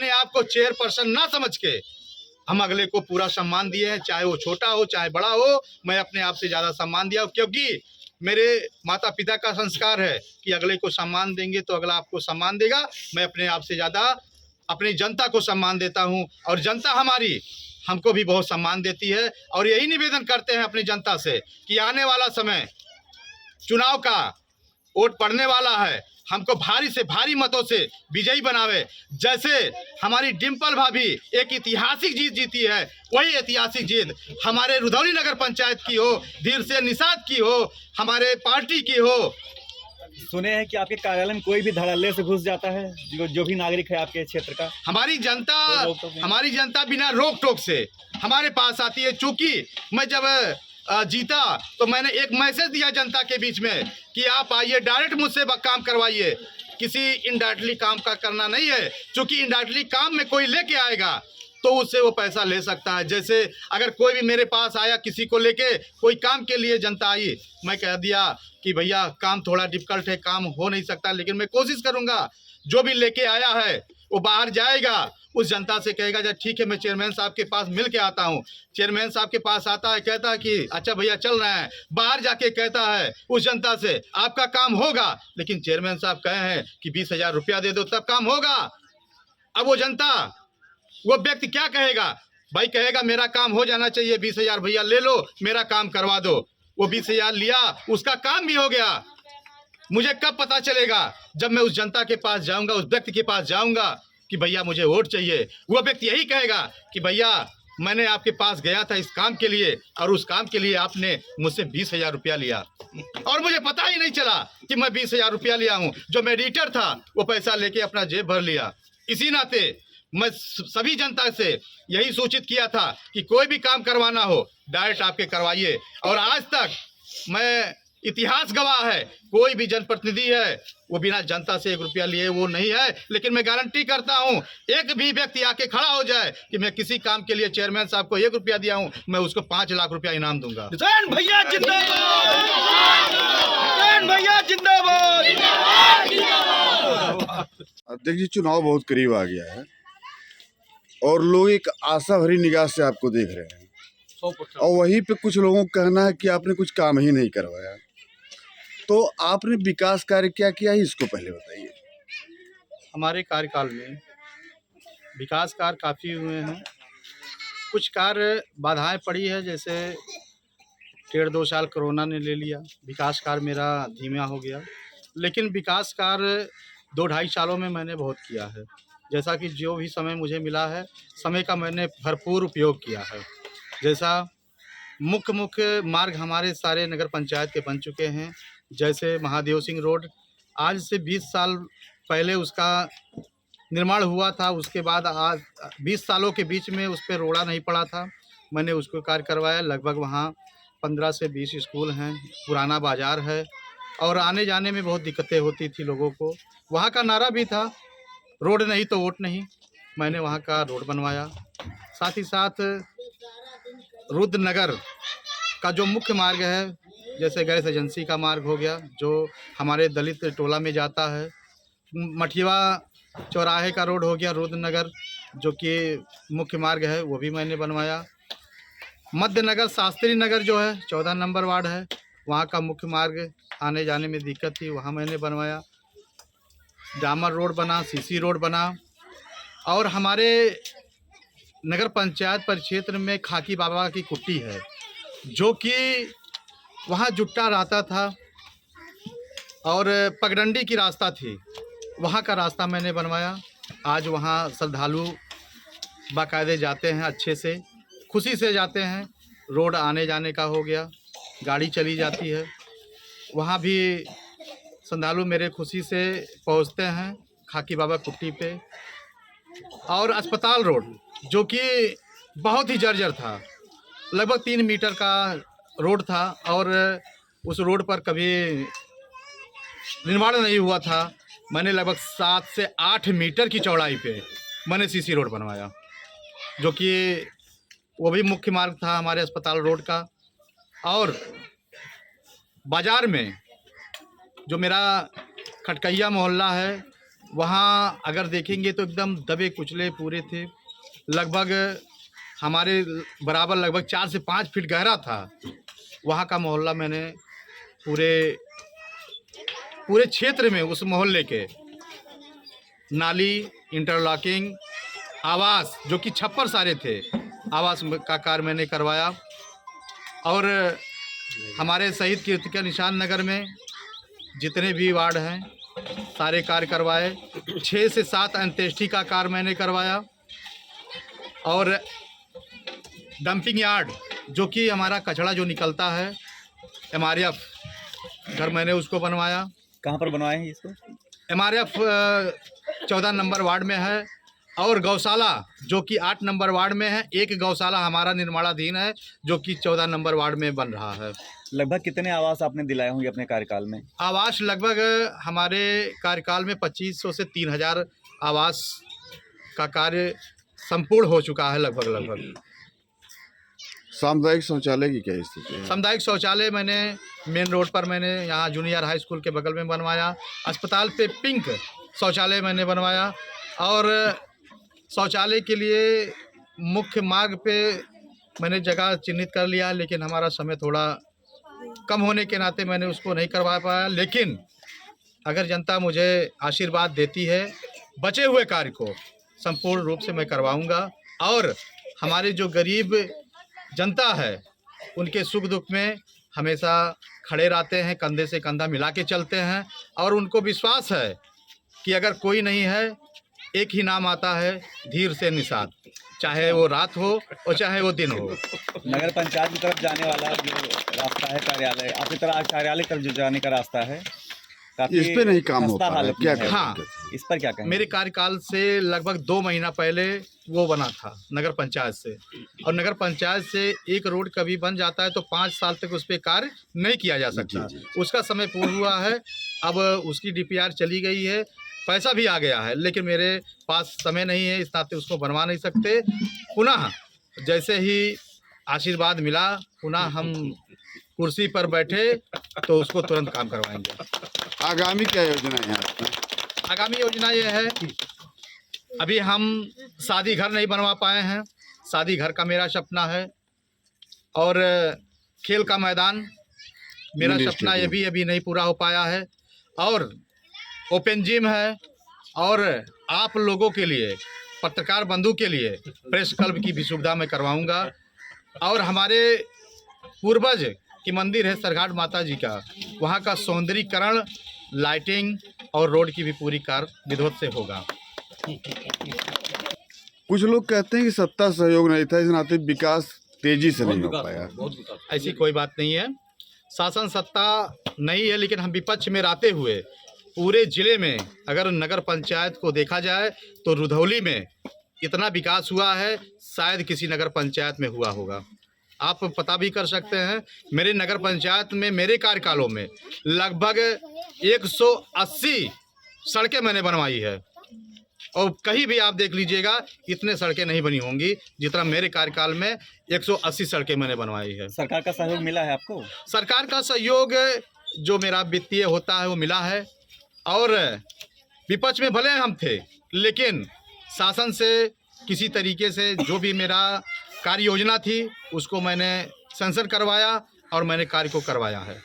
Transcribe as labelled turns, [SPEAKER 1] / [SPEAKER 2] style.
[SPEAKER 1] अपने आप को चेयरपर्सन ना समझ के हम अगले को पूरा सम्मान दिए हैं, चाहे वो छोटा हो चाहे बड़ा हो। मैं अपने आप से ज़्यादा सम्मान दिया, क्योंकि मेरे माता पिता का संस्कार है कि अगले को सम्मान देंगे तो अगला आपको सम्मान देगा। मैं अपने आप से ज़्यादा अपनी जनता को सम्मान देता हूं और जनता हमारी हमको भी बहुत सम्मान देती है। और यही निवेदन करते हैं अपनी जनता से कि आने वाला समय चुनाव का वोट पड़ने वाला है, हमको भारी से भारी मतों से विजयी बनावे। जैसे हमारी डिम्पल भाभी एक ऐतिहासिक जीत जीती है, वही ऐतिहासिक जीत हमारे रुधौली नगर पंचायत की हो, धीर से निषाद की हो, हमारे पार्टी की हो।
[SPEAKER 2] सुने हैं कि आपके कार्यालय में कोई भी धड़ल्ले से घुस जाता है, जो भी नागरिक है आपके क्षेत्र का।
[SPEAKER 1] हमारी जनता बिना रोक टोक से हमारे पास आती है। चूंकि मैं जब जीता तो मैंने एक मैसेज दिया जनता के बीच में कि आप आइए, डायरेक्ट मुझसे काम करवाइए, किसी इनडायरेक्टली काम का करना नहीं है। क्योंकि इनडायरेक्टली काम में कोई लेके आएगा तो उससे वो पैसा ले सकता है। जैसे अगर कोई भी मेरे पास आया किसी को लेके, कोई काम के लिए जनता आई, मैं कह दिया कि भैया काम थोड़ा डिफिकल्ट है, काम हो नहीं सकता, लेकिन मैं कोशिश करूंगा। जो भी लेके आया है वो बाहर जाएगा, उस जनता से कहेगा जब ठीक है मैं चेयरमैन साहब के पास मिल के आता हूँ। चेयरमैन साहब के पास आता है, कहता है कि अच्छा भैया चल रहे हैं, बाहर जाके कहता है उस जनता से आपका काम होगा, लेकिन चेयरमैन साहब कहे हैं कि 20,000 रुपया दे दो तब काम होगा। अब वो जनता, वो व्यक्ति क्या कहेगा? भाई कहेगा मेरा काम हो जाना चाहिए, 20,000 भैया ले लो, मेरा काम करवा दो। वो 20,000 लिया, उसका काम भी हो गया। मुझे कब पता चलेगा? जब मैं उस जनता के पास जाऊंगा, उस व्यक्ति के पास जाऊंगा कि भैया मुझे वोट चाहिए। वो व्यक्ति यही कहेगा कि भैया मैंने आपके पास गया था इस काम के लिए और उस काम के लिए आपने मुझसे 20,000 रुपया लिया और मुझे पता ही नहीं चला कि मैं 20,000 रुपया लिया हूँ। जो मेडिटर था वो पैसा लेके अपना जेब भर लिया। इसी नाते मैं सभी जनता से यही सूचित किया था कि कोई भी काम करवाना हो डायरेक्ट आपके करवाइए। और आज तक मैं, इतिहास गवाह है, कोई भी जनप्रतिनिधि है वो बिना जनता से 1 रुपया लिए वो नहीं है। लेकिन मैं गारंटी करता हूं, एक भी व्यक्ति आके खड़ा हो जाए कि मैं किसी काम के लिए चेयरमैन साहब को 1 रुपया दिया हूं, मैं उसको 5 लाख रुपया इनाम दूंगा।
[SPEAKER 2] भैया जिंदाबाद, भैया जिंदाबाद।
[SPEAKER 3] अध्यक्ष जी, चुनाव बहुत करीब आ गया है और लोग एक आशा भरी निगाह से आपको देख रहे हैं, और वहीं पे कुछ लोगों का कहना है कि आपने कुछ काम ही नहीं करवाया। तो आपने विकास कार्य क्या किया है, इसको पहले बताइए।
[SPEAKER 1] हमारे कार्यकाल में विकास कार्य काफ़ी हुए हैं। कुछ कार्य बाधाएं पड़ी है, जैसे 1.5-2 साल कोरोना ने ले लिया, विकास कार्य मेरा धीमा हो गया। लेकिन विकास कार्य 2-2.5 सालों में मैंने बहुत किया है। जैसा कि जो भी समय मुझे मिला है, समय का मैंने भरपूर उपयोग किया है। जैसा मुख्य मार्ग हमारे सारे नगर पंचायत के बन चुके हैं। जैसे महादेव सिंह रोड, आज से 20 साल पहले उसका निर्माण हुआ था, उसके बाद आज 20 सालों के बीच में उस पर रोड़ा नहीं पड़ा था, मैंने उसको कार्य करवाया। लगभग वहाँ 15 से 20 स्कूल हैं, पुराना बाज़ार है और आने जाने में बहुत दिक्कतें होती थी लोगों को। वहाँ का नारा भी था, रोड नहीं तो वोट नहीं। मैंने वहाँ का रोड बनवाया। साथ ही साथ रुद्रनगर का जो मुख्य मार्ग है, जैसे गैस एजेंसी का मार्ग हो गया जो हमारे दलित टोला में जाता है, मठिया चौराहे का रोड हो गया रुद्रनगर जो कि मुख्य मार्ग है, वो भी मैंने बनवाया। मध्य नगर शास्त्री नगर जो है 14 नंबर वार्ड है, वहाँ का मुख्य मार्ग आने जाने में दिक्कत थी, वहाँ मैंने बनवाया। डामर रोड बना, सीसी रोड बना। और हमारे नगर पंचायत परिक्षेत्र में खाकी बाबा की कुट्टी है जो कि वहाँ जुट्टा रहता था और पगडंडी की रास्ता थी, वहाँ का रास्ता मैंने बनवाया। आज वहाँ श्रद्धालु बाकायदे जाते हैं, अच्छे से खुशी से जाते हैं। रोड आने जाने का हो गया, गाड़ी चली जाती है, वहाँ भी श्रद्धालु मेरे खुशी से पहुँचते हैं खाकी बाबा कुट्टी पे। और अस्पताल रोड जो कि बहुत ही जर्जर था, लगभग 3 मीटर का रोड था और उस रोड पर कभी निर्माण नहीं हुआ था। मैंने लगभग 7 से 8 मीटर की चौड़ाई पे मैंने सीसी रोड बनवाया, जो कि वो भी मुख्य मार्ग था हमारे अस्पताल रोड का। और बाज़ार में जो मेरा खटकैया मोहल्ला है, वहाँ अगर देखेंगे तो एकदम दबे कुचले पूरे थे। लगभग हमारे बराबर लगभग 4 से 5 फीट गहरा था। वहाँ का मोहल्ला मैंने पूरे क्षेत्र में उस मोहल्ले के नाली, इंटरलॉकिंग, आवास जो कि छप्पर सारे थे, आवास का कार्य मैंने करवाया। और हमारे शहीद कीर्तिका निशान नगर में जितने भी वार्ड हैं सारे कार्य करवाए। 6 से 7 अंत्येष्टि का कार्य मैंने करवाया। और डंपिंग यार्ड जो कि हमारा कचरा जो निकलता है MRF घर मैंने उसको बनवाया।
[SPEAKER 2] कहाँ पर बनवाए हैं इसको?
[SPEAKER 1] MRF 14 नंबर वार्ड में है। और गौशाला जो कि 8 नंबर वार्ड में है। एक गौशाला हमारा निर्माणाधीन है जो कि 14 नंबर वार्ड में बन रहा है।
[SPEAKER 2] लगभग कितने आवास आपने दिलाए होंगे अपने कार्यकाल में?
[SPEAKER 1] आवास लगभग हमारे कार्यकाल में 2500 से 3000 आवास का कार्य संपूर्ण हो चुका है लगभग।
[SPEAKER 3] सामुदायिक शौचालय की क्या स्थिति है?
[SPEAKER 1] सामुदायिक शौचालय मैंने मेन रोड पर मैंने यहाँ जूनियर हाई स्कूल के बगल में बनवाया। अस्पताल पे पिंक शौचालय मैंने बनवाया। और शौचालय के लिए मुख्य मार्ग पे मैंने जगह चिन्हित कर लिया, लेकिन हमारा समय थोड़ा कम होने के नाते मैंने उसको नहीं करवा पाया। लेकिन अगर जनता मुझे आशीर्वाद देती है, बचे हुए कार्य को संपूर्ण रूप से मैं करवाऊंगा। और हमारे जो गरीब जनता है उनके सुख दुख में हमेशा खड़े रहते हैं, कंधे से कंधा मिला के चलते हैं। और उनको विश्वास है कि अगर कोई नहीं है, एक ही नाम आता है, धीर से निषाद, चाहे वो रात हो और चाहे वो दिन हो।
[SPEAKER 2] नगर पंचायत की तरफ जाने वाला जो रास्ता है कार्यालय, आपकी तरफ कार्यालय तरफ जो जाने का रास्ता है,
[SPEAKER 3] इस पे नहीं काम हो पा रहा है, क्या करें?
[SPEAKER 1] हाँ,
[SPEAKER 2] इस पर क्या कहें?
[SPEAKER 1] मेरे कार्यकाल से लगभग 2 महीना पहले वो बना था नगर पंचायत से। और नगर पंचायत से एक रोड कभी बन जाता है तो 5 साल तक उस पर कार्य नहीं किया जा सकता। उसका समय पूर्ण हुआ है। अब उसकी DPR चली गई है, पैसा भी आ गया है, लेकिन मेरे पास समय नहीं है, इस नाते उसको बनवा नहीं सकते। पुनः जैसे ही आशीर्वाद मिला, पुनः हम कुर्सी पर बैठे तो उसको तुरंत काम करवाएंगे।
[SPEAKER 3] आगामी क्या योजना है आपकी?
[SPEAKER 1] आगामी योजना ये है, अभी हम शादी घर नहीं बनवा पाए हैं। शादी घर का मेरा सपना है। और खेल का मैदान मेरा सपना ये भी अभी नहीं पूरा हो पाया है। और ओपन जिम है। और आप लोगों के लिए, पत्रकार बंधु के लिए प्रेस क्लब की भी सुविधा मैं करवाऊंगा। और हमारे पूर्वज की मंदिर है सरघाट माता जी का, वहाँ का सौंदर्यीकरण, लाइटिंग और रोड की भी पूरी कार्य विधिवत से होगा।
[SPEAKER 3] कुछ लोग कहते हैं कि सत्ता सहयोग नहीं था, इस नाते विकास तेजी से नहीं हो पाया।
[SPEAKER 1] ऐसी कोई बात नहीं है। शासन सत्ता नहीं है, लेकिन हम विपक्ष में रहते हुए पूरे जिले में अगर नगर पंचायत को देखा जाए तो रुधौली में इतना विकास हुआ है शायद किसी नगर पंचायत में हुआ होगा। आप पता भी कर सकते हैं, मेरे नगर पंचायत में मेरे कार्यकालों में लगभग 180 सड़कें मैंने बनवाई है। और कहीं भी आप देख लीजिएगा इतने सड़कें नहीं बनी होंगी जितना मेरे कार्यकाल में 180 सड़कें मैंने बनवाई है।
[SPEAKER 2] सरकार का सहयोग मिला है आपको?
[SPEAKER 1] सरकार का सहयोग जो मेरा वित्तीय होता है वो मिला है। और विपक्ष में भले हम थे, लेकिन शासन से किसी तरीके से जो भी मेरा कार्य योजना थी उसको मैंने सेंसर करवाया और मैंने कार्य को करवाया है।